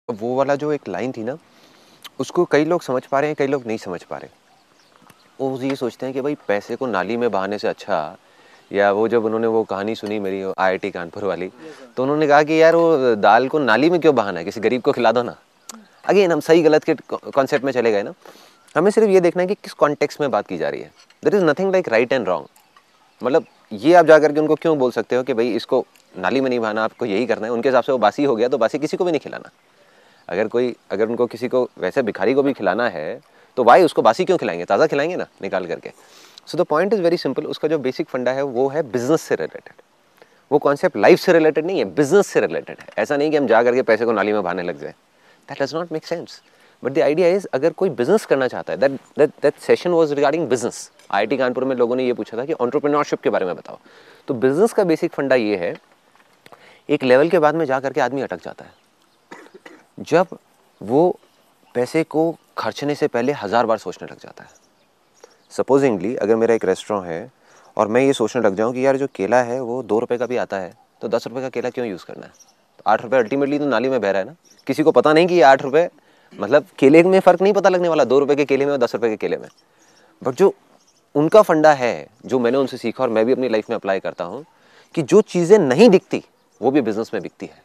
वो वाला जो एक लाइन थी ना, उसको कई लोग समझ पा रहे हैं, कई लोग नहीं समझ पा रहे। वो ये सोचते हैं कि भाई पैसे को नाली में बहाने से अच्छा, या वो जब उन्होंने वो कहानी सुनी मेरी आईआईटी कानपुर वाली, तो उन्होंने कहा कि यार वो दाल को नाली में क्यों बहाना है, किसी गरीब को खिला दो ना। अगेन हम सही गलत के कॉन्सेप्ट में चले गए ना। हमें सिर्फ ये देखना है कि किस कॉन्टेक्स्ट में बात की जा रही है। There is nothing like right and wrong. मतलब ये आप जाकर के उनको क्यों बोल सकते हो कि भाई इसको नाली में नहीं बहाना, आपको यही करना है। उनके हिसाब से वो बासी हो गया तो बासी किसी को भी नहीं खिलाना। अगर उनको किसी को वैसे भिखारी को भी खिलाना है तो भाई उसको बासी क्यों खिलाएंगे, ताज़ा खिलाएंगे ना निकाल करके। So the point is very simple. उसका जो बेसिक फंडा है वो है बिजनेस से रिलेटेड। वो कॉन्सेप्ट लाइफ से रिलेटेड नहीं है, बिजनेस से रिलेटेड है। ऐसा नहीं कि हम जा करके पैसे को नाली में बहाने लग जाए, that does not make sense. But the idea is, अगर कोई बिजनेस करना चाहता है, that session was regarding business. IIT Kanpur में लोगों ने ये पूछा था कि एंटरप्रेन्योरशिप के बारे में बताओ। तो बिजनेस का बेसिक फंडा ये है, एक लेवल के बाद में जा करके आदमी अटक जाता है जब वो पैसे को खर्चने से पहले 1000 बार सोचने लग जाता है। सपोजिंगली अगर मेरा एक रेस्टोरेंट है और मैं ये सोचने लग जाऊँ कि यार जो केला है वो 2 रुपये का भी आता है, तो 10 रुपये का केला क्यों यूज़ करना है। तो 8 रुपये अल्टीमेटली तो नाली में बह रहा है ना। किसी को पता नहीं कि ये 8 रुपये, मतलब केले में फ़र्क नहीं पता लगने वाला 2 रुपये के केले में और 10 रुपये के केले में। बट जो उनका फंडा है, जो मैंने उनसे सीखा और मैं भी अपनी लाइफ में अप्लाई करता हूँ, कि जो चीज़ें नहीं दिखती वो भी बिजनेस में बिकती है।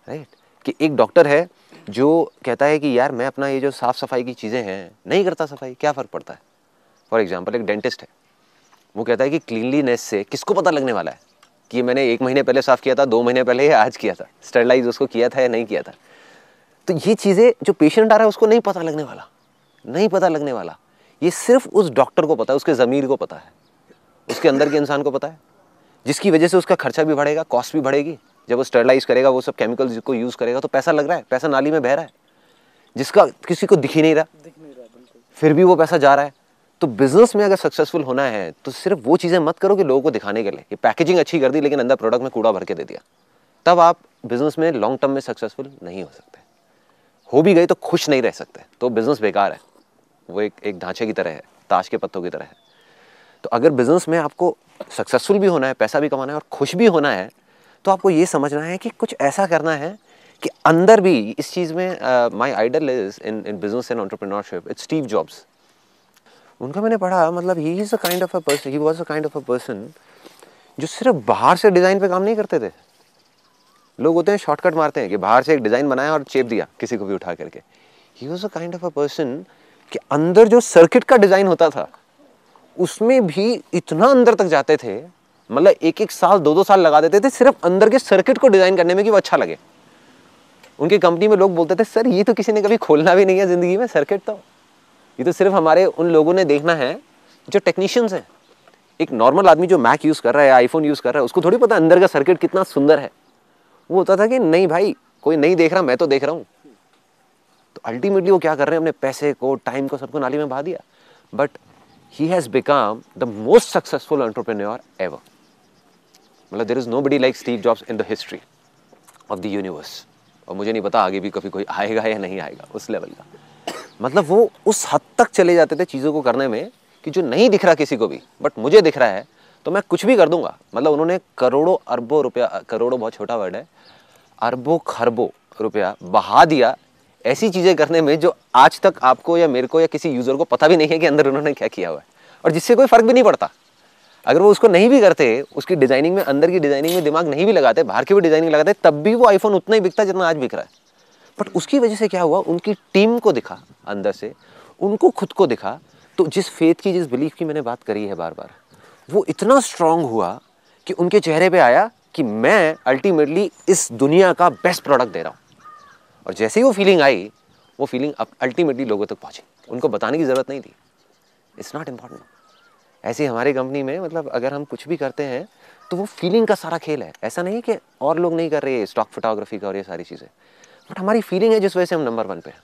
राइट। कि एक डॉक्टर है जो कहता है कि यार मैं अपना ये जो साफ़ सफाई की चीज़ें हैं नहीं करता सफाई, क्या फ़र्क पड़ता है। फॉर एग्जाम्पल एक डेंटिस्ट है, वो कहता है कि क्लीनलीनेस से किसको पता लगने वाला है कि ये मैंने 1 महीने पहले साफ़ किया था, 2 महीने पहले या आज किया था, स्टरलाइज उसको किया था या नहीं किया था। तो ये चीज़ें जो पेशेंट आ रहा है उसको नहीं पता लगने वाला, नहीं पता लगने वाला। ये सिर्फ उस डॉक्टर को पता है, उसके ज़मीर को पता है, उसके अंदर के इंसान को पता है, जिसकी वजह से उसका खर्चा भी बढ़ेगा, कॉस्ट भी बढ़ेगी। जब वो स्टरलाइज करेगा, वो सब केमिकल्स को यूज़ करेगा, तो पैसा लग रहा है, पैसा नाली में बह रहा है, जिसका किसी को दिख ही नहीं रहा, फिर भी वो पैसा जा रहा है। तो बिजनेस में अगर सक्सेसफुल होना है तो सिर्फ वो चीज़ें मत करो कि लोगों को दिखाने के लिए, कि पैकेजिंग अच्छी कर दी लेकिन अंदर प्रोडक्ट में कूड़ा भर के दे दिया। तब आप बिजनेस में लॉन्ग टर्म में सक्सेसफुल नहीं हो सकते। हो भी गए तो खुश नहीं रह सकते, तो बिजनेस बेकार है। वो एक ढांचे की तरह है, ताश के पत्तों की तरह है। तो अगर बिजनेस में आपको सक्सेसफुल भी होना है, पैसा भी कमाना है और खुश भी होना है, तो आपको ये समझना है कि कुछ ऐसा करना है कि अंदर भी इस चीज़ में my idol is in business and entrepreneurship, it's Steve Jobs. उनका मैंने पढ़ा, मतलब he is a kind of a person, he was a kind of a person जो सिर्फ बाहर से डिज़ाइन पे काम नहीं करते थे। लोग होते हैं शॉर्टकट मारते हैं कि बाहर से एक डिज़ाइन बनाया और चेप दिया किसी को भी उठा करके। ही was a kind of a person कि अंदर जो सर्किट का डिज़ाइन होता था उसमें भी इतना अंदर तक जाते थे, मतलब 1-1 साल 2-2 साल लगा देते थे सिर्फ अंदर के सर्किट को डिज़ाइन करने में कि वो अच्छा लगे। उनकी कंपनी में लोग बोलते थे, सर ये तो किसी ने कभी खोलना भी नहीं है ज़िंदगी में सर्किट, तो ये तो सिर्फ हमारे उन लोगों ने देखना है जो टेक्नीशियंस हैं। एक नॉर्मल आदमी जो मैक यूज़ कर रहा है, आईफोन यूज़ कर रहा है, उसको थोड़ी पता अंदर का सर्किट कितना सुंदर है। वो होता था कि नहीं भाई, कोई नहीं देख रहा, मैं तो देख रहा हूँ। तो अल्टीमेटली वो क्या कर रहे हैं, अपने पैसे को, टाइम को, सबको नाली में बहा दिया। But he has become the most successful entrepreneur ever. मतलब there is nobody like Steve Jobs in the history of the universe. और मुझे नहीं पता आगे भी कभी कोई आएगा या नहीं आएगा उस लेवल का। मतलब वो उस हद तक चले जाते थे चीज़ों को करने में कि जो नहीं दिख रहा किसी को भी, बट मुझे दिख रहा है तो मैं कुछ भी कर दूंगा। मतलब उन्होंने करोड़ों अरबों रुपया, करोड़ों बहुत छोटा वर्ड है, अरबों खरबों रुपया बहा दिया ऐसी चीज़ें करने में जो आज तक आपको या मेरे को या किसी यूज़र को पता भी नहीं है कि अंदर उन्होंने क्या किया हुआ है, और जिससे कोई फर्क भी नहीं पड़ता। अगर वो उसको नहीं भी करते, उसकी डिजाइनिंग में, अंदर की डिजाइनिंग में दिमाग नहीं भी लगाते, बाहर की भी डिजाइनिंग लगाते, तब भी वो आईफोन उतना ही बिकता जितना आज बिक रहा है। बट उसकी वजह से क्या हुआ, उनकी टीम को दिखा अंदर से, उनको खुद को दिखा। तो जिस फेथ की, जिस बिलीफ की मैंने बात करी है बार बार, वो इतना स्ट्रांग हुआ कि उनके चेहरे पे आया कि मैं अल्टीमेटली इस दुनिया का बेस्ट प्रोडक्ट दे रहा हूँ। और जैसे ही वो फीलिंग आई, वो फीलिंग अल्टीमेटली लोगों तक पहुंची, उनको बताने की जरूरत नहीं थी। It's not important. ऐसी हमारी कंपनी में, मतलब अगर हम कुछ भी करते हैं तो वो फीलिंग का सारा खेल है। ऐसा नहीं है कि और लोग नहीं कर रहे स्टॉक फोटोग्राफी का और ये सारी चीज़ें, बट हमारी फीलिंग है जिस वजह से हम नंबर 1 पे हैं।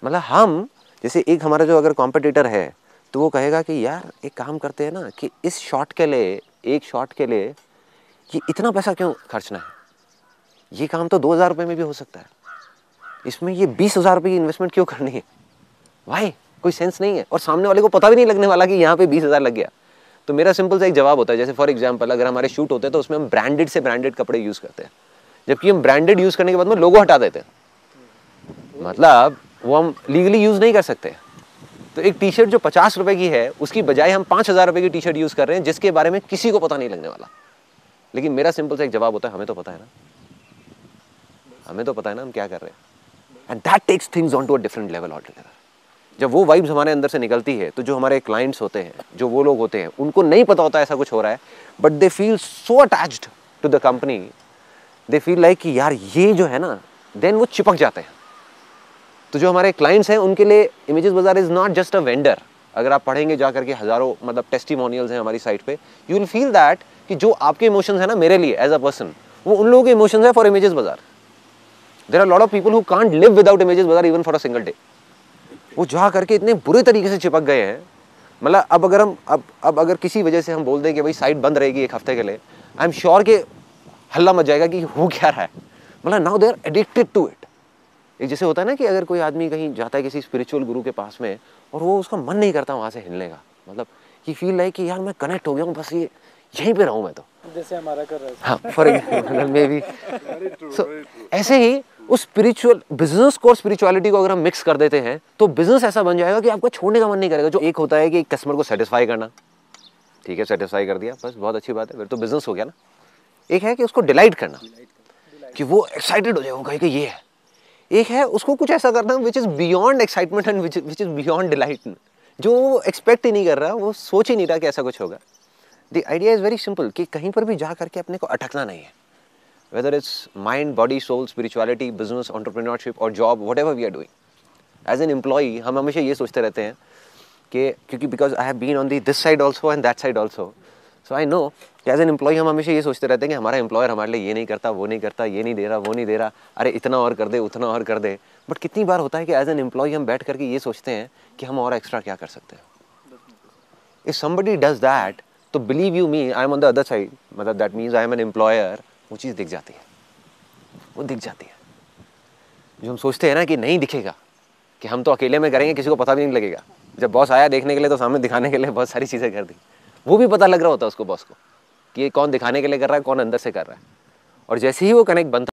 मतलब हम, जैसे एक हमारा जो अगर कॉम्पिटिटर है तो वो कहेगा कि यार एक काम करते हैं ना कि इस शॉट के लिए, एक शॉट के लिए ये इतना पैसा क्यों खर्चना है, ये काम तो 2000 रुपये में भी हो सकता है, इसमें ये 20,000 रुपये की इन्वेस्टमेंट क्यों करनी है भाई, कोई सेंस नहीं है। और सामने वाले को पता भी नहीं लगने वाला कि यहाँ पे 20,000 लग गया। तो मेरा सिंपल सा एक जवाब होता है, जैसे फॉर एग्जांपल अगर हमारे शूट होते हैं तो उसमें हम ब्रांडेड से ब्रांडेड कपड़े यूज़ करते हैं, जबकि हम ब्रांडेड यूज करने के बाद में लोगो हटा देते हैं, मतलब वो हम लीगली यूज नहीं कर सकते। तो एक टी शर्ट जो 50 रुपए की है उसकी बजाय हम 5000 रुपए की टी शर्ट यूज कर रहे हैं जिसके बारे में किसी को पता नहीं लगने वाला। लेकिन मेरा सिंपल सा एक जवाब होता है, हमें तो पता है ना, हमें तो पता है ना हम क्या कर रहे हैं। And that takes things on to a different level altogether. जब वो वाइब्स हमारे अंदर से निकलती है तो जो हमारे क्लाइंट्स होते हैं, जो वो लोग होते हैं, उनको नहीं पता होता ऐसा कुछ हो रहा है, but they feel so attached to the company, they feel like कि यार ये जो है ना, देन वो चिपक जाते हैं। तो जो हमारे क्लाइंट्स हैं उनके लिए इमेजेस बाजार is not just a vendor. अगर आप पढ़ेंगे जा करके हजारों मतलब टेस्टिमोनियल्स हैं हमारी साइट पे, यू विल फील दैट कि जो आपके इमोशंस है ना मेरे लिए एज अ पर्सन, वो उन लोगों के इमोशंस है for images bazaar. There are lot of people who can't live without images bazaar even for a single day. वो जा करके इतने बुरे तरीके से चिपक गए हैं। मतलब अब अगर हम अब अगर किसी वजह से हम बोल दें कि भाई साइट बंद रहेगी एक हफ्ते के लिए, आई एम श्योर कि हल्ला मच जाएगा कि हो क्या रहा है। मतलब now they are addicted to it. एक जैसे होता है ना कि अगर कोई आदमी कहीं जाता है किसी स्पिरिचुअल गुरु के पास में और वो उसका मन नहीं करता वहां से हिलने का, मतलब ये फील है कि यार मैं कनेक्ट हो गया हूँ, बस ये यहीं पे रहूं मैं, तो जैसे हमारा कर रहा है। हाँ फॉर एग्जाम्पल मे बी। सो ऐसे ही उस स्पिरिचुअल बिजनेस को और स्पिरिचुअलिटी को अगर हम मिक्स कर देते हैं तो बिजनेस ऐसा बन जाएगा कि आपको छोड़ने का मन नहीं करेगा। जो एक होता है कि कस्टमर को सेटिस्फाई करना, ठीक है सेटिस्फाई कर दिया बस बहुत अच्छी बात है, फिर तो बिजनेस हो गया ना। एक है कि उसको डिलाइट करना, कि वो एक्साइटेड हो जाए, वो कहे कि ये है। एक है उसको कुछ ऐसा करना which is beyond excitement and which is beyond delight, जो वो एक्सपेक्ट ही नहीं कर रहा, वो सोच ही नहीं रहा कि ऐसा कुछ होगा। The idea is very simple कि कहीं पर भी जा करके अपने को अटकना नहीं है, whether it's mind body soul spirituality business entrepreneurship और job whatever we are doing. As an employee हम हमेशा ये सोचते रहते हैं कि क्योंकि because I have been on the this side also and that side also, so I know कि एज एन एम्प्लॉई हम हमेशा ये सोचते रहते हैं कि हमारा एम्प्लॉयर हमारे लिए ये नहीं करता, वो नहीं करता, ये नहीं दे रहा, वो नहीं दे रहा, अरे इतना और कर दे, उतना और कर दे। बट कितनी बार होता है कि एज एन एम्प्लॉई हम बैठ करके ये सोचते हैं कि हम और एक्स्ट्रा क्या कर सकते हैं। इफ समबडी डज दैट, तो believe you me I am on the other side, मतलब that means I am an employer. वो चीज़ दिख जाती है, वो दिख जाती है। जो हम सोचते हैं ना कि नहीं दिखेगा, कि हम तो अकेले में करेंगे किसी को पता भी नहीं लगेगा, जब बॉस आया देखने के लिए तो सामने दिखाने के लिए बहुत सारी चीज़ें कर दी, वो भी पता लग रहा होता है उसको बॉस को कि ये कौन दिखाने के लिए कर रहा है, कौन अंदर से कर रहा है। और जैसे ही वो कनेक्ट बनता